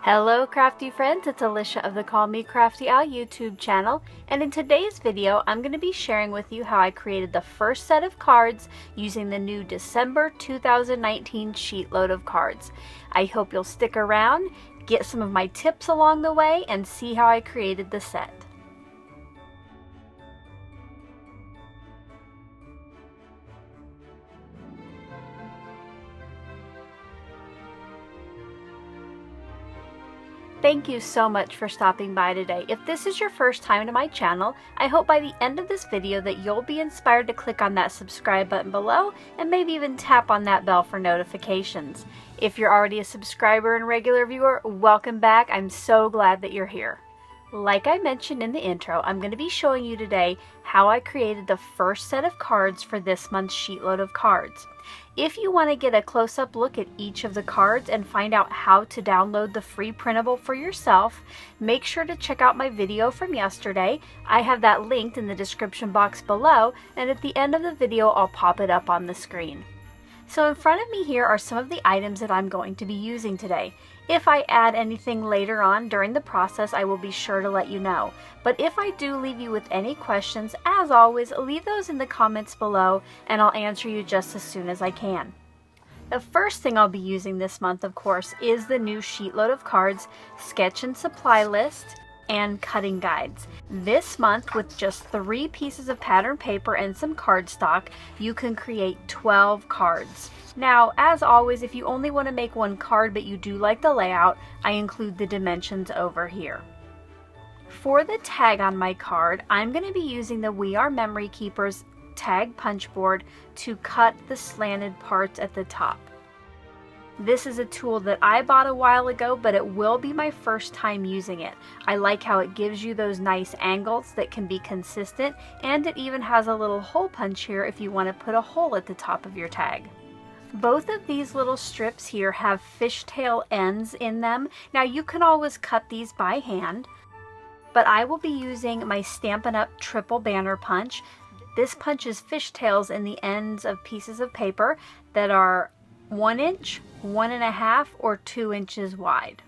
Hello crafty friends, it's Alicia of the Call Me Crafty YouTube channel, and in today's video I'm going to be sharing with you how I created the first set of cards using the new December 2019 SheetLoad of Cards. I hope you'll stick around, get some of my tips along the way, and see how I created the set. Thank you so much for stopping by today. If this is your first time to my channel, I hope by the end of this video that you'll be inspired to click on that subscribe button below and maybe even tap on that bell for notifications. If you're already a subscriber and regular viewer, welcome back. I'm so glad that you're here. Like I mentioned in the intro, I'm going to be showing you today how I created the first set of cards for this month's SheetLoad of Cards. If you want to get a close-up look at each of the cards and find out how to download the free printable for yourself, make sure to check out my video from yesterday. I have that linked in the description box below, and at the end of the video I'll pop it up on the screen. So in front of me here are some of the items that I'm going to be using today. If I add anything later on during the process, I will be sure to let you know. But if I do leave you with any questions, as always, leave those in the comments below and I'll answer you just as soon as I can. The first thing I'll be using this month, of course, is the new SheetLoad of Cards sketch and supply list and cutting guides. This month, with just 3 pieces of pattern paper and some cardstock, you can create 12 cards. Now, as always, if you only want to make one card but you do like the layout, I include the dimensions over here. For the tag on my card, I'm going to be using the We Are Memory Keepers tag punch board to cut the slanted parts at the top. This is a tool that I bought a while ago, but it will be my first time using it. I like how it gives you those nice angles that can be consistent, and it even has a little hole punch here if you want to put a hole at the top of your tag. Both of these little strips here have fishtail ends in them. Now you can always cut these by hand, but I will be using my Stampin Up triple banner punch. This punches fishtails in the ends of pieces of paper that are 1 inch, 1.5, or 2 inches wide.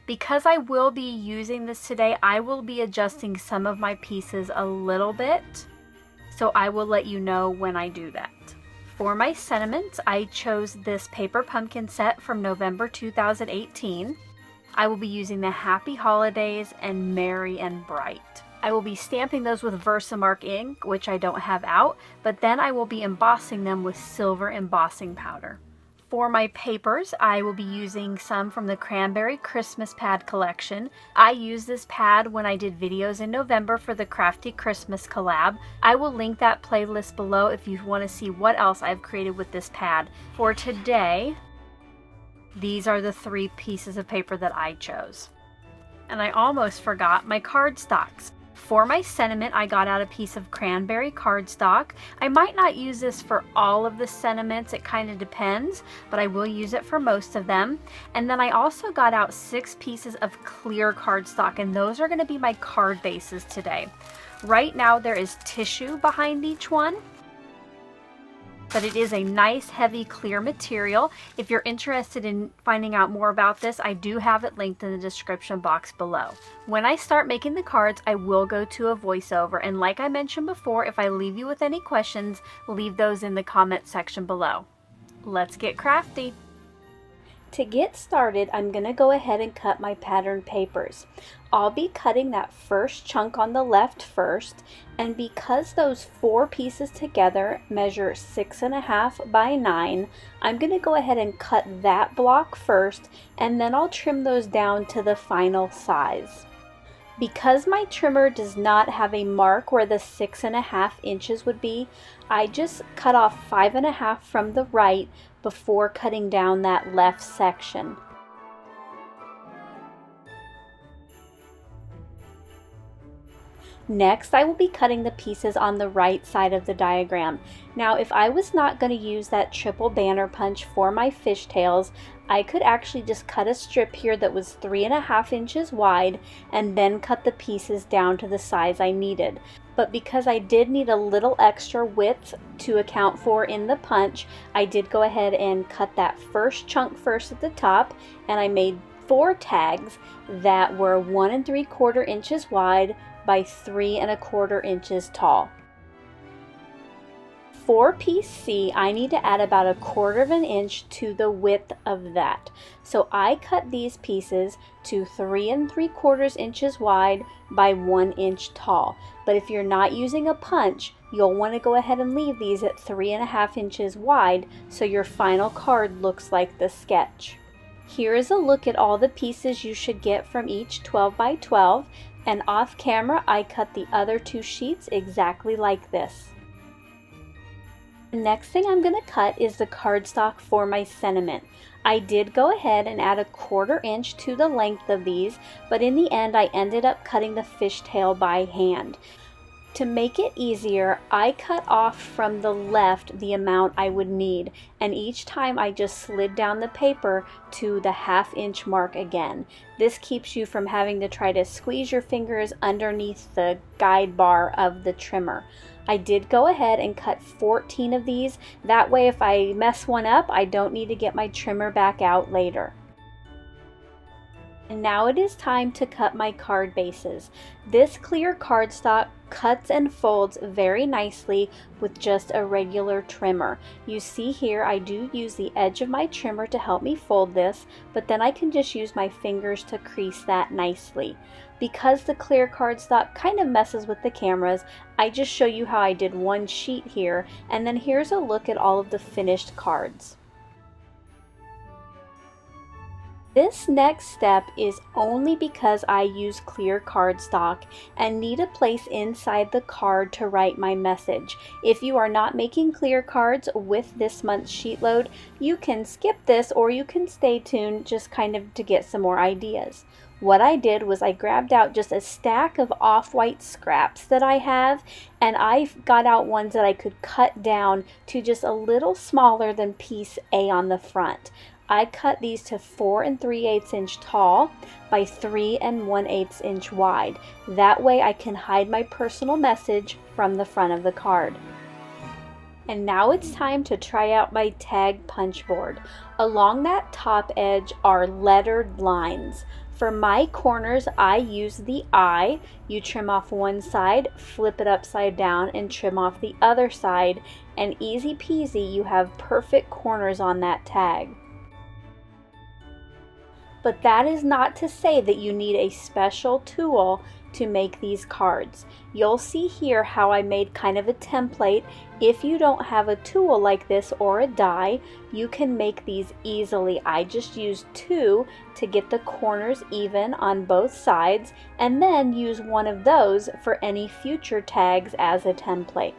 Because I will be using this today, I will be adjusting some of my pieces a little bit, so I will let you know when I do that. For my sentiments, I chose this paper pumpkin set from November 2018. I will be using the Happy Holidays and Merry and Bright. I will be stamping those with Versamark ink, which I don't have out, but then I will be embossing them with silver embossing powder. For my papers, I will be using some from the Cranberry Christmas Pad collection. I used this pad when I did videos in November for the Crafty Christmas collab. I will link that playlist below if you want to see what else I've created with this pad. For today, these are the 3 pieces of paper that I chose. And I almost forgot my cardstocks. For my sentiment, I got out a piece of Cranberry cardstock. I might not use this for all of the sentiments, it kind of depends, but I will use it for most of them. And then I also got out 6 pieces of clear cardstock, and those are going to be my card bases today. Right now there is tissue behind each one, but it is a nice heavy clear material. If you're interested in finding out more about this, I do have it linked in the description box below. When I start making the cards, I will go to a voiceover, and like I mentioned before, if I leave you with any questions, leave those in the comment section below. Let's get crafty. To get started, I'm going to go ahead and cut my pattern papers. I'll be cutting that first chunk on the left first, and because those 4 pieces together measure 6.5 by 9, I'm going to go ahead and cut that block first, and then I'll trim those down to the final size. Because my trimmer does not have a mark where the 6.5 inches would be, I just cut off 5.5 from the right before cutting down that left section. Next, I will be cutting the pieces on the right side of the diagram. Now, if I was not going to use that triple banner punch for my fishtails, I could actually just cut a strip here that was 3.5 inches wide and then cut the pieces down to the size I needed. But because I did need a little extra width to account for in the punch, I did go ahead and cut that first chunk first at the top, and I made 4 tags that were 1 3/4 inches wide by 3 1/4 inches tall. For piece C, I need to add about 1/4 inch to the width of that. So I cut these pieces to 3 3/4 inches wide by 1 inch tall. But if you're not using a punch, you'll want to go ahead and leave these at 3 1/2 inches wide so your final card looks like the sketch. Here is a look at all the pieces you should get from each 12 by 12, and off camera I cut the other 2 sheets exactly like this. The next thing I'm going to cut is the cardstock for my sentiment. I did go ahead and add 1/4 inch to the length of these, but in the end I ended up cutting the fishtail by hand. To make it easier, I cut off from the left the amount I would need, and each time I just slid down the paper to the 1/2 inch mark again. This keeps you from having to try to squeeze your fingers underneath the guide bar of the trimmer. I did go ahead and cut 14 of these. That way if I mess one up, I don't need to get my trimmer back out later. And now it is time to cut my card bases. This clear cardstock cuts and folds very nicely with just a regular trimmer. You see here I do use the edge of my trimmer to help me fold this, but then I can just use my fingers to crease that nicely. Because the clear cardstock kind of messes with the cameras, I just show you how I did one sheet here, and then here's a look at all of the finished cards. This next step is only because I use clear cardstock and need a place inside the card to write my message. If you are not making clear cards with this month's sheet load, you can skip this or you can stay tuned just kind of to get some more ideas. What I did was I grabbed out just a stack of off-white scraps that I have, and I got out ones that I could cut down to just a little smaller than piece A on the front. I cut these to 4 3/8 inch tall by 3 1/8 inch wide. That way I can hide my personal message from the front of the card. And now it's time to try out my tag punch board. Along that top edge are lettered lines. For my corners, I use the eye. You trim off one side, flip it upside down, and trim off the other side, and easy peasy, you have perfect corners on that tag. But that is not to say that you need a special tool to make these cards. You'll see here how I made kind of a template. If you don't have a tool like this or a die, you can make these easily. I just used 2 to get the corners even on both sides, and then use one of those for any future tags as a template.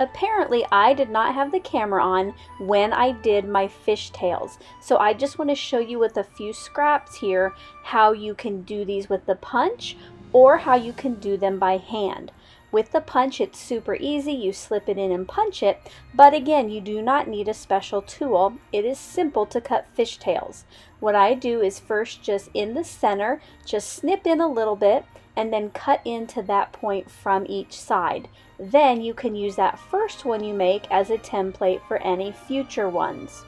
Apparently I did not have the camera on when I did my fishtails, so I just want to show you with a few scraps here how you can do these with the punch or how you can do them by hand. With the punch it's super easy, you slip it in and punch it, but again you do not need a special tool. It is simple to cut fishtails. What I do is first just in the center, just snip in a little bit and then cut into that point from each side. Then you can use that first one you make as a template for any future ones.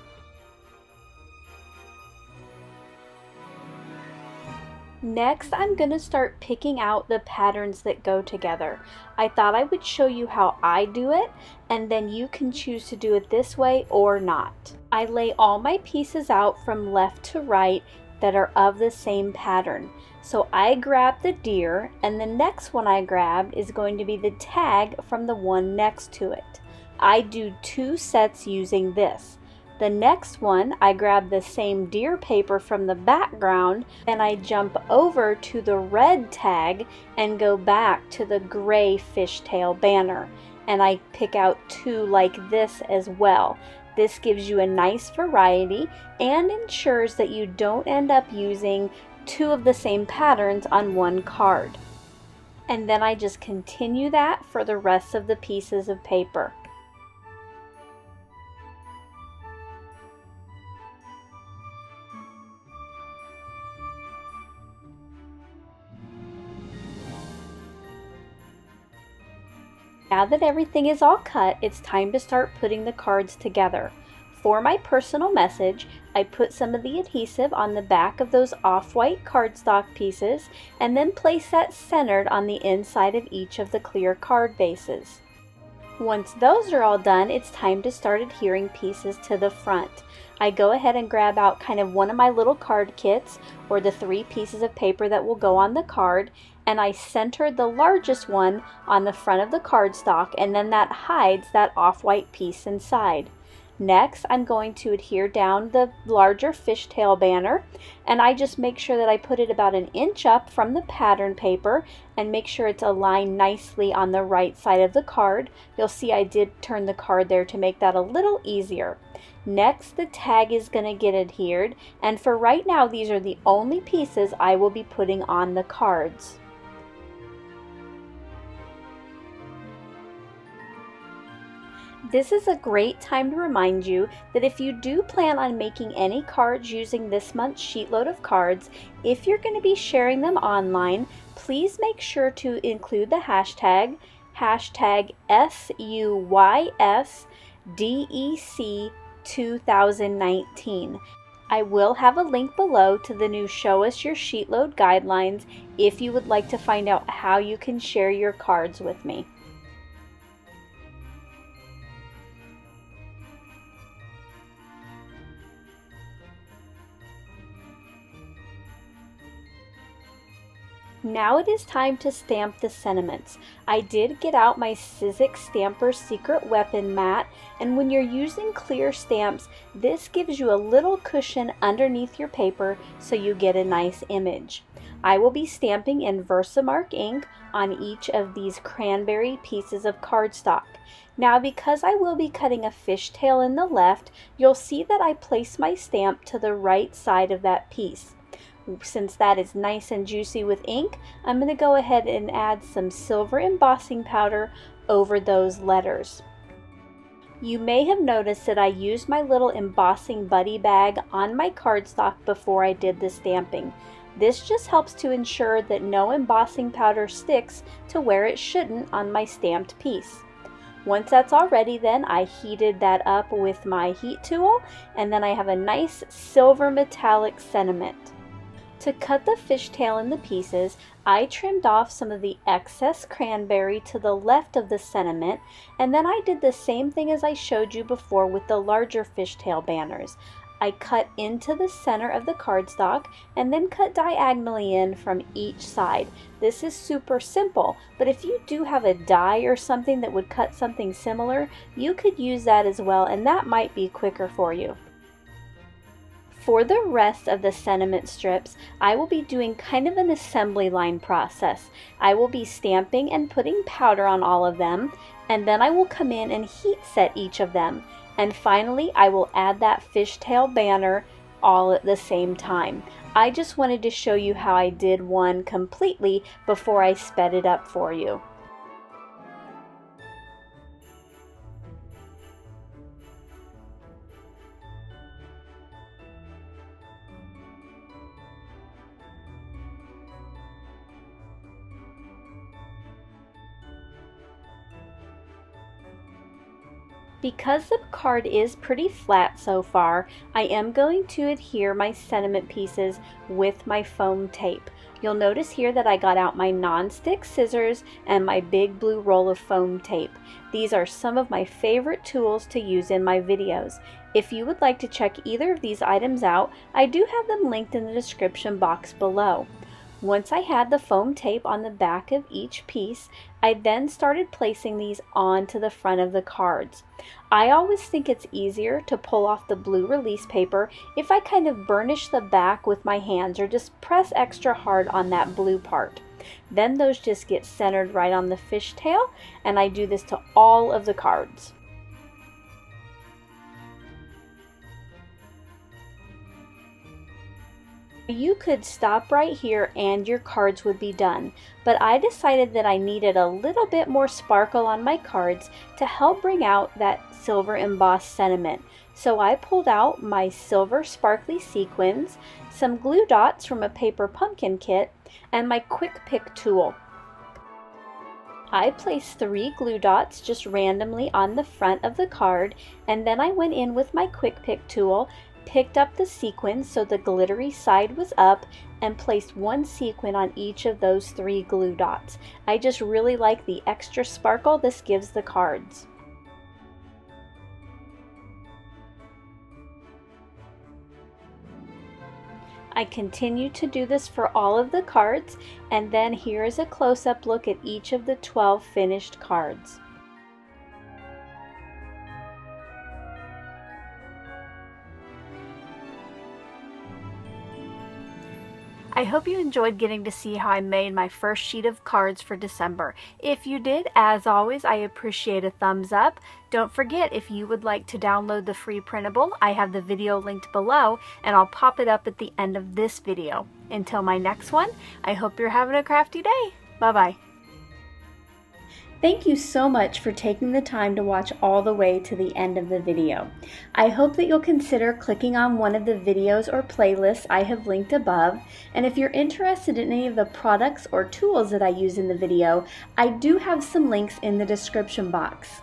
Next, I'm going to start picking out the patterns that go together. I thought I would show you how I do it, and then you can choose to do it this way or not. I lay all my pieces out from left to right that are of the same pattern. So I grab the deer, and the next one I grabbed is going to be the tag from the one next to it. I do 2 sets using this. The next one, I grab the same deer paper from the background, and I jump over to the red tag and go back to the gray fishtail banner. And I pick out 2 like this as well. This gives you a nice variety and ensures that you don't end up using 2 of the same patterns on one card. And then I just continue that for the rest of the pieces of paper. Now that everything is all cut, it's time to start putting the cards together. For my personal message, I put some of the adhesive on the back of those off-white cardstock pieces and then place that centered on the inside of each of the clear card bases. Once those are all done, it's time to start adhering pieces to the front. I go ahead and grab out kind of one of my little card kits, or the 3 pieces of paper that will go on the card, and I center the largest one on the front of the cardstock, and then that hides that off-white piece inside. Next, I'm going to adhere down the larger fishtail banner, and I just make sure that I put it about 1 inch up from the pattern paper and make sure it's aligned nicely on the right side of the card. You'll see I did turn the card there to make that a little easier. Next, the tag is going to get adhered, and for right now, these are the only pieces I will be putting on the cards. This is a great time to remind you that if you do plan on making any cards using this month's SheetLoad of Cards, if you're going to be sharing them online, please make sure to include the hashtag SUYSDEC2019. I will have a link below to the new Show Us Your SheetLoad guidelines if you would like to find out how you can share your cards with me. Now it is time to stamp the sentiments. I did get out my Sizzix Stamper Secret Weapon mat, and when you're using clear stamps, this gives you a little cushion underneath your paper so you get a nice image. I will be stamping in Versamark ink on each of these Cranberry pieces of cardstock. Now, because I will be cutting a fishtail in the left, you'll see that I place my stamp to the right side of that piece. Since that is nice and juicy with ink, I'm going to go ahead and add some silver embossing powder over those letters. You may have noticed that I used my little embossing buddy bag on my cardstock before I did the stamping. This just helps to ensure that no embossing powder sticks to where it shouldn't on my stamped piece. Once that's all ready, then I heated that up with my heat tool, and then I have a nice silver metallic sentiment. To cut the fishtail in the pieces, I trimmed off some of the excess cranberry to the left of the sentiment, and then I did the same thing as I showed you before with the larger fishtail banners. I cut into the center of the cardstock and then cut diagonally in from each side. This is super simple, but if you do have a die or something that would cut something similar, you could use that as well, and that might be quicker for you. For the rest of the sentiment strips, I will be doing kind of an assembly line process. I will be stamping and putting powder on all of them, and then I will come in and heat set each of them. And finally, I will add that fishtail banner all at the same time. I just wanted to show you how I did one completely before I sped it up for you. Because the card is pretty flat so far, I am going to adhere my sentiment pieces with my foam tape. You'll notice here that I got out my non-stick scissors and my big blue roll of foam tape. These are some of my favorite tools to use in my videos. If you would like to check either of these items out, I do have them linked in the description box below. Once I had the foam tape on the back of each piece, I then started placing these onto the front of the cards. I always think it's easier to pull off the blue release paper if I kind of burnish the back with my hands or just press extra hard on that blue part. Then those just get centered right on the fishtail, and I do this to all of the cards. You could stop right here and your cards would be done, but I decided that I needed a little bit more sparkle on my cards to help bring out that silver embossed sentiment. So I pulled out my silver sparkly sequins, some glue dots from a paper pumpkin kit, and my quick pick tool. I placed 3 glue dots just randomly on the front of the card, and then I went in with my quick pick tool, picked up the sequin so the glittery side was up, and placed 1 sequin on each of those 3 glue dots. I just really like the extra sparkle this gives the cards. I continue to do this for all of the cards, and then here is a close-up look at each of the 12 finished cards. I hope you enjoyed getting to see how I made my first sheet of cards for December. If you did, as always, I appreciate a thumbs up. Don't forget, if you would like to download the free printable, I have the video linked below, and I'll pop it up at the end of this video. Until my next one, I hope you're having a crafty day. Bye-bye. Thank you so much for taking the time to watch all the way to the end of the video. I hope that you'll consider clicking on one of the videos or playlists I have linked above, and if you're interested in any of the products or tools that I use in the video, I do have some links in the description box.